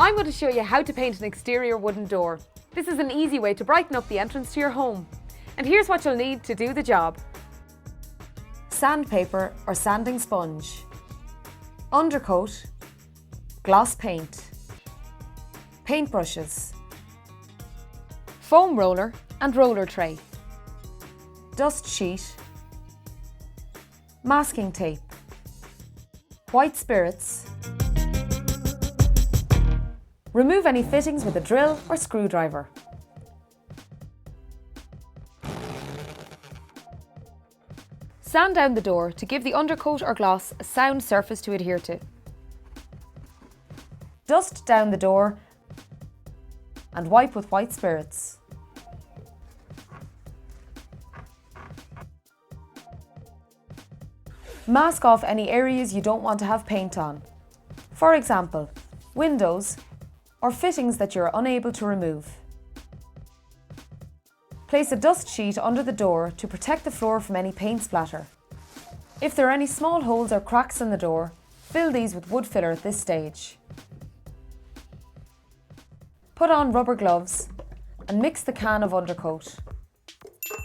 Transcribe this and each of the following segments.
I'm going to show you how to paint an exterior wooden door. This is an easy way to brighten up the entrance to your home. And here's what you'll need to do the job. Sandpaper or sanding sponge, undercoat, gloss paint, paintbrushes, foam roller and roller tray, dust sheet, masking tape, white spirits. Remove any fittings with a drill or screwdriver. Sand down the door to give the undercoat or gloss a sound surface to adhere to. Dust down the door and wipe with white spirits. Mask off any areas you don't want to have paint on. For example, windows or fittings that you're unable to remove. Place a dust sheet under the door to protect the floor from any paint splatter. If there are any small holes or cracks in the door, fill these with wood filler at this stage. Put on rubber gloves and mix the can of undercoat.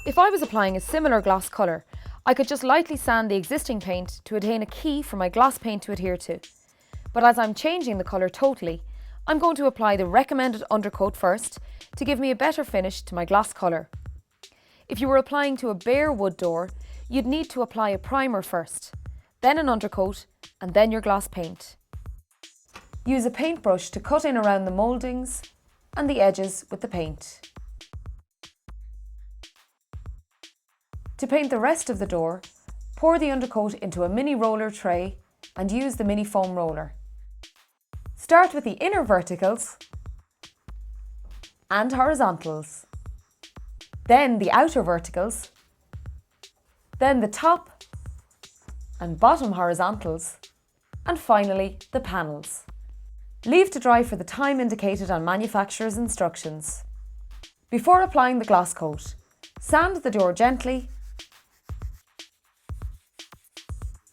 If I was applying a similar gloss colour, I could just lightly sand the existing paint to attain a key for my gloss paint to adhere to. But as I'm changing the colour totally, I'm going to apply the recommended undercoat first to give me a better finish to my gloss colour. If you were applying to a bare wood door, you'd need to apply a primer first, then an undercoat and then your gloss paint. Use a paintbrush to cut in around the mouldings and the edges with the paint. To paint the rest of the door, pour the undercoat into a mini roller tray and use the mini foam roller. Start with the inner verticals and horizontals, then the outer verticals, then the top and bottom horizontals, and finally the panels. Leave to dry for the time indicated on manufacturer's instructions. Before applying the gloss coat, sand the door gently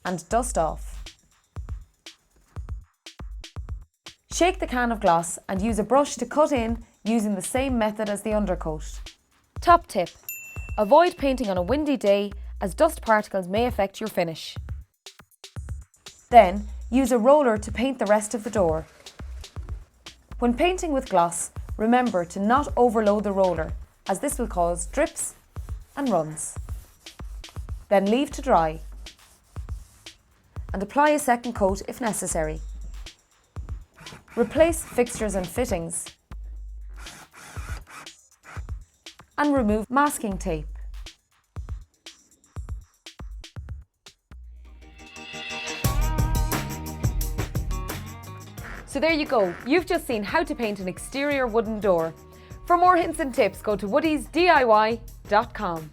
and dust off. Shake the can of gloss and use a brush to cut in using the same method as the undercoat. Top tip: avoid painting on a windy day as dust particles may affect your finish. Then use a roller to paint the rest of the door. When painting with gloss, remember to not overload the roller as this will cause drips and runs. Then leave to dry and apply a second coat if necessary. Replace fixtures and fittings and remove masking tape. So there you go, you've just seen how to paint an exterior wooden door. For more hints and tips, go to woodiesdiy.com.